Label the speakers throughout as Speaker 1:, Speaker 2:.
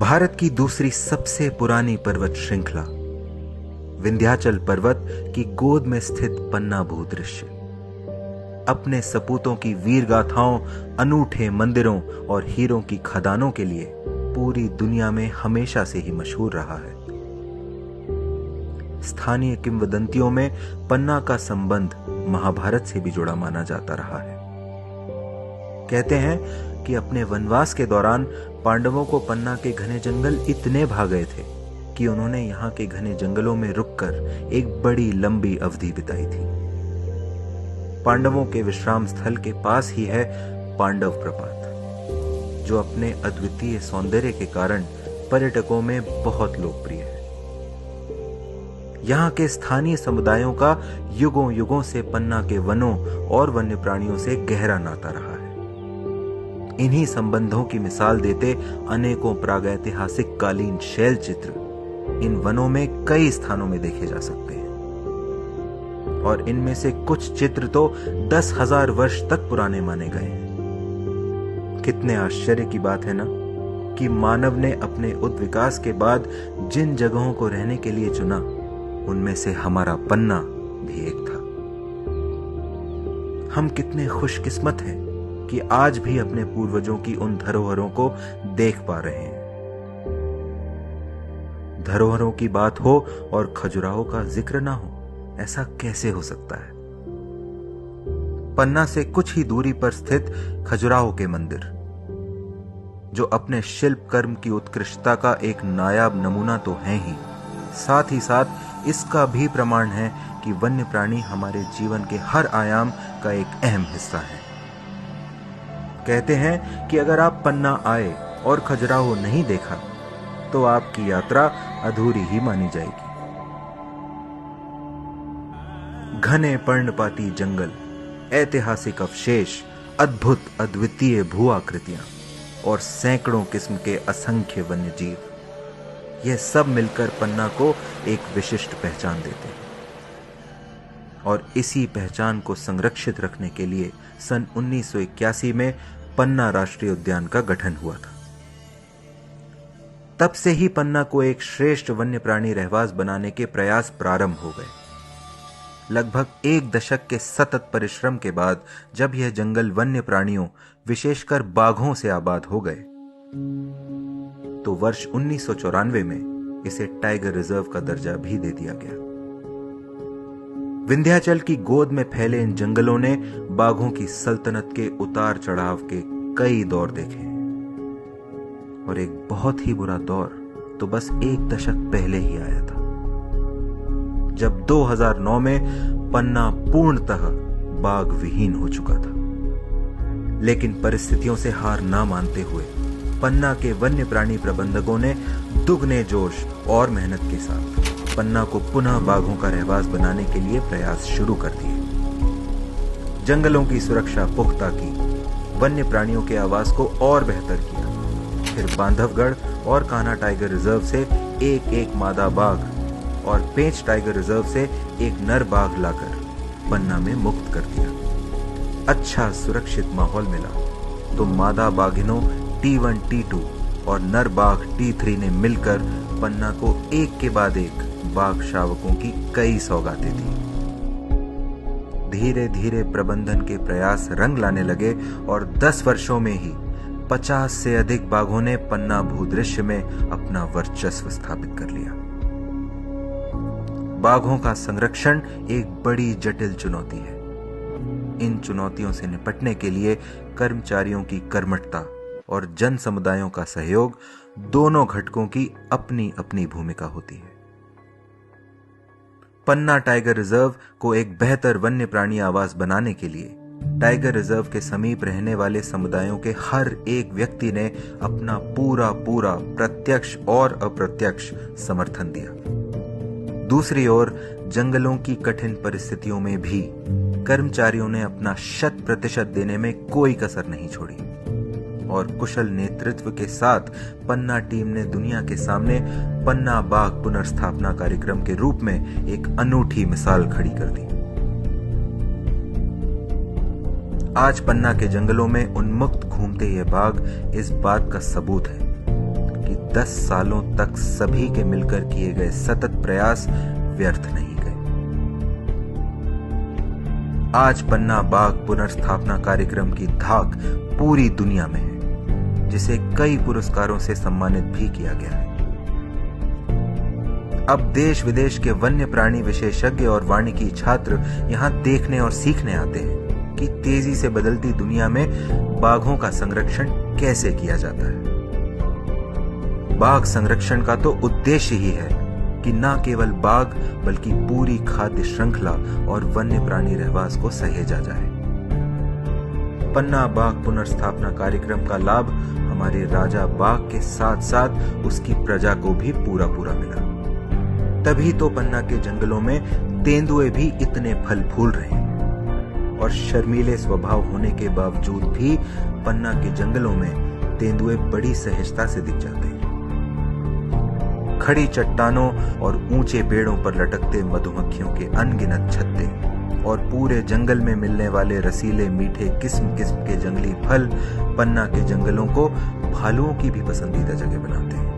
Speaker 1: भारत की दूसरी सबसे पुरानी पर्वत श्रृंखला विंध्याचल पर्वत की गोद में स्थित पन्ना भूदृश्य अपने सपूतों की वीर गाथाओं, अनूठे मंदिरों और हीरों की खदानों के लिए पूरी दुनिया में हमेशा से ही मशहूर रहा है। स्थानीय किंवदंतियों में पन्ना का संबंध महाभारत से भी जुड़ा माना जाता रहा है। कहते हैं कि अपने वनवास के दौरान पांडवों को पन्ना के घने जंगल इतने भा गए थे कि उन्होंने यहाँ के घने जंगलों में रुककर एक बड़ी लंबी अवधि बिताई थी। पांडवों के विश्राम स्थल के पास ही है पांडव प्रपात, जो अपने अद्वितीय सौंदर्य के कारण पर्यटकों में बहुत लोकप्रिय है। यहाँ के स्थानीय समुदायों का युगों युगों से पन्ना के वनों और वन्य प्राणियों से गहरा नाता रहा है। इन्हीं संबंधों की मिसाल देते अनेकों प्रागैतिहासिक कालीन शैल चित्र इन वनों में कई स्थानों में देखे जा सकते हैं, और इनमें से कुछ चित्र तो 10,000 वर्ष तक पुराने माने गए हैं। कितने आश्चर्य की बात है ना कि मानव ने अपने उद्विकास के बाद जिन जगहों को रहने के लिए चुना, उनमें से हमारा पन्ना भी एक था। हम कितने खुशकिस्मत हैं कि आज भी अपने पूर्वजों की उन धरोहरों को देख पा रहे हैं। धरोहरों की बात हो और खजुराहो का जिक्र ना हो, ऐसा कैसे हो सकता है? पन्ना से कुछ ही दूरी पर स्थित खजुराहो के मंदिर, जो अपने शिल्प कर्म की उत्कृष्टता का एक नायाब नमूना तो है ही, साथ ही साथ इसका भी प्रमाण है कि वन्य प्राणी हमारे जीवन के हर आयाम का एक अहम हिस्सा है। कहते हैं कि अगर आप पन्ना आए और खजुराहो नहीं देखा तो आपकी यात्रा अधूरी ही मानी जाएगी। घने पर्णपाती जंगल, ऐतिहासिक अवशेष, अद्भुत अद्वितीय भू आकृतियां और सैकड़ों किस्म के असंख्य वन्य जीव, यह सब मिलकर पन्ना को एक विशिष्ट पहचान देते हैं। और इसी पहचान को संरक्षित रखने के लिए सन 1981 में पन्ना राष्ट्रीय उद्यान का गठन हुआ था। तब से ही पन्ना को एक श्रेष्ठ वन्य प्राणी रहवास बनाने के प्रयास प्रारंभ हो गए। लगभग 1 दशक के सतत परिश्रम के बाद जब यह जंगल वन्य प्राणियों, विशेषकर बाघों से आबाद हो गए, तो वर्ष 1994 में इसे टाइगर रिजर्व का दर्जा भी दे दिया गया। विंध्याचल की गोद में फैले इन जंगलों ने बाघों की सल्तनत के उतार चढ़ाव के कई दौर देखे हैं, और एक बहुत ही बुरा दौर तो बस 1 दशक पहले ही आया था, जब 2009 में पन्ना पूर्णतः बाघ विहीन हो चुका था। लेकिन परिस्थितियों से हार ना मानते हुए पन्ना के वन्य प्राणी प्रबंधकों ने दुगने जोश और मेहनत के साथ पन्ना को पुनः बाघों का रहवास बनाने के लिए प्रयास शुरू कर दिए। जंगलों की सुरक्षा पुख्ता की, वन्य प्राणियों के आवास को और बेहतर किया। फिर बांधवगढ़ और कान्हा टाइगर रिजर्व से एक मादा बाघ और पेंच टाइगर रिजर्व से एक नर बाघ लाकर पन्ना में मुक्त कर दिया। अच्छा सुरक्षित माहौल मिला तो मादा बाघिनों T1, T2 और नर बाघ T3 ने मिलकर पन्ना को एक के बाद एक बाघ शावकों की कई सौगातें दी। धीरे धीरे प्रबंधन के प्रयास रंग लाने लगे और 10 वर्षों में ही 50 से अधिक बाघों ने पन्ना भूदृश्य में अपना वर्चस्व स्थापित कर लिया। बाघों का संरक्षण एक बड़ी जटिल चुनौती है। इन चुनौतियों से निपटने के लिए कर्मचारियों की कर्मठता और जन समुदायों का सहयोग, दोनों घटकों की अपनी अपनी भूमिका होती है। पन्ना टाइगर रिजर्व को एक बेहतर वन्य प्राणी आवास बनाने के लिए टाइगर रिजर्व के समीप रहने वाले समुदायों के हर एक व्यक्ति ने अपना पूरा प्रत्यक्ष और अप्रत्यक्ष समर्थन दिया। दूसरी ओर जंगलों की कठिन परिस्थितियों में भी कर्मचारियों ने अपना 100% देने में कोई कसर नहीं छोड़ी, और कुशल नेतृत्व के साथ पन्ना टीम ने दुनिया के सामने पन्ना बाघ पुनर्स्थापना कार्यक्रम के रूप में एक अनूठी मिसाल खड़ी कर दी। आज पन्ना के जंगलों में उन्मुक्त घूमते ये बाघ इस बात का सबूत है कि कि 10 सालों तक सभी के मिलकर किए गए सतत प्रयास व्यर्थ नहीं गए। आज पन्ना बाघ पुनर्स्थापना कार्यक्रम की धाक पूरी दुनिया में है, जिसे कई पुरस्कारों से सम्मानित भी किया गया है। अब देश विदेश के वन्य प्राणी विशेषज्ञ और वानिकी छात्र यहां देखने और सीखने आते हैं कि तेजी से बदलती दुनिया में बाघों का संरक्षण कैसे किया जाता है। बाघ संरक्षण का तो उद्देश्य ही है कि न केवल बाघ बल्कि पूरी खाद्य श्रृंखला और वन्य प्राणी रहवास को सहेजा जाए। पन्ना बाघ पुनर्स्थापना कार्यक्रम का लाभ हमारे राजा बाघ के साथ साथ उसकी प्रजा को भी पूरा मिला। तभी तो पन्ना के जंगलों में तेंदुए भी इतने फल फूल रहे हैं और शर्मीले स्वभाव होने के बावजूद भी पन्ना के जंगलों में तेंदुए बड़ी सहजता से दिख जाते हैं। खड़ी चट्टानों और ऊंचे पेड़ों पर लटकते मधुमक्खियों के अनगिनत छत्ते और पूरे जंगल में मिलने वाले रसीले मीठे किस्म किस्म के जंगली फल पन्ना के जंगलों को भालुओं की भी पसंदीदा जगह बनाते हैं।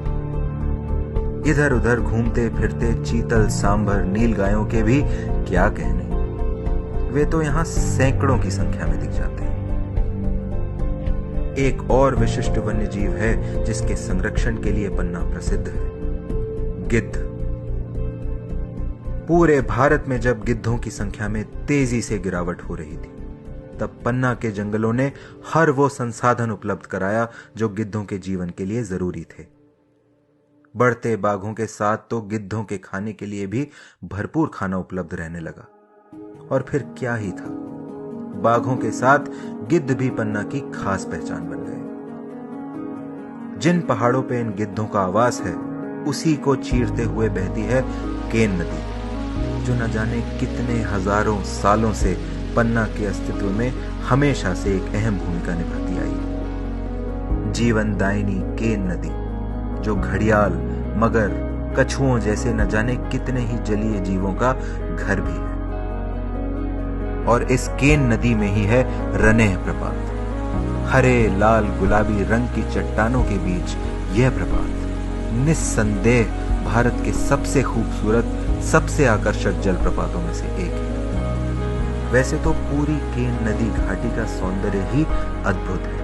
Speaker 1: इधर उधर घूमते फिरते चीतल, सांभर, नीलगायों के भी क्या कहने, वे तो यहां सैकड़ों की संख्या में दिख जाते हैं। एक और विशिष्ट वन्य जीव है जिसके संरक्षण के लिए पन्ना प्रसिद्ध है, गिद्ध। पूरे भारत में जब गिद्धों की संख्या में तेजी से गिरावट हो रही थी, तब पन्ना के जंगलों ने हर वो संसाधन उपलब्ध कराया जो गिद्धों के जीवन के लिए जरूरी थे। बढ़ते बाघों के साथ तो गिद्धों के खाने के लिए भी भरपूर खाना उपलब्ध रहने लगा। और फिर क्या ही था, बाघों के साथ गिद्ध भी पन्ना की खास पहचान बन गए। जिन पहाड़ों पे इन गिद्धों का आवास है, उसी को चीरते हुए बहती है केन नदी, जो न जाने कितने हजारों सालों से पन्ना के अस्तित्व में हमेशा से एक अहम भूमिका निभाती आई। जीवनदायिनी केन नदी, जो घड़ियाल, मगर, कछुओं जैसे न जाने कितने ही जलीय जीवों का घर भी है। और इस केन नदी में ही है रनेह प्रपात। हरे, लाल, गुलाबी रंग की चट्टानों के बीच यह प्रपात निस्संदेह भारत के सबसे खूबसूरत, सबसे आकर्षक जलप्रपातों में से एक है। वैसे तो पूरी केन नदी घाटी का सौंदर्य ही अद्भुत है,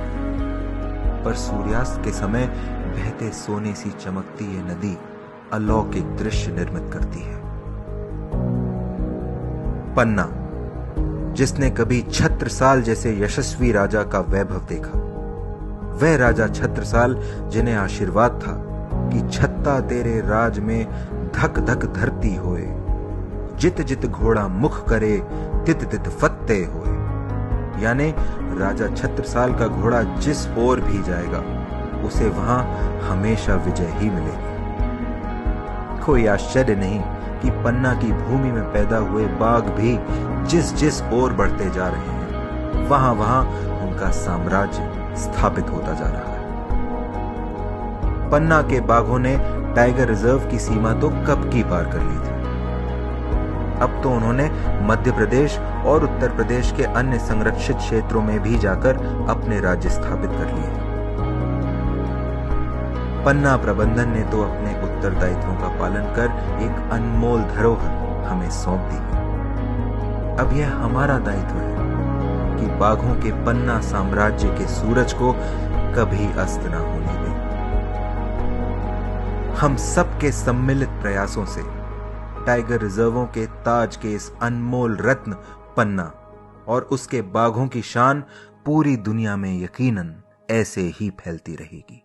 Speaker 1: पर सूर्यास्त के समय बहते सोने सी चमकती ये नदी अलौकिक दृश्य निर्मित करती है। पन्ना, जिसने कभी छत्रसाल जैसे यशस्वी राजा का वैभव देखा, वह राजा छत्रसाल जिन्हें आशीर्वाद था कि छत्ता तेरे राज में धक धक धरती होए, जित जित घोड़ा मुख करे तित तित फत्ते होए। यानी राजा छत्रसाल का घोड़ा जिस ओर भी जाएगा, उसे वहां हमेशा विजय ही मिलेगी। कोई आश्चर्य नहीं कि पन्ना की भूमि में पैदा हुए बाघ भी जिस जिस ओर बढ़ते जा रहे हैं, वहां वहां उनका साम्राज्य स्थापित होता जा रहा है। पन्ना के बाघों ने टाइगर रिजर्व की सीमा तो कब की पार कर ली थी। अब तो उन्होंने मध्य प्रदेश और उत्तर प्रदेश के अन्य संरक्षित क्षेत्रों में भी जाकर अपने राज्य स्थापित कर लिए। पन्ना प्रबंधन ने तो अपने उत्तरदायित्वों का पालन कर एक अनमोल धरोहर हमें सौंप दी है। अब यह हमारा दायित्व है कि बाघों के पन्ना साम्राज्य के सूरज को कभी अस्त न होने दें। हम सबके सम्मिलित प्रयासों से टाइगर रिजर्वों के ताज के इस अनमोल रत्न पन्ना और उसके बाघों की शान पूरी दुनिया में यकीनन ऐसे ही फैलती रहेगी।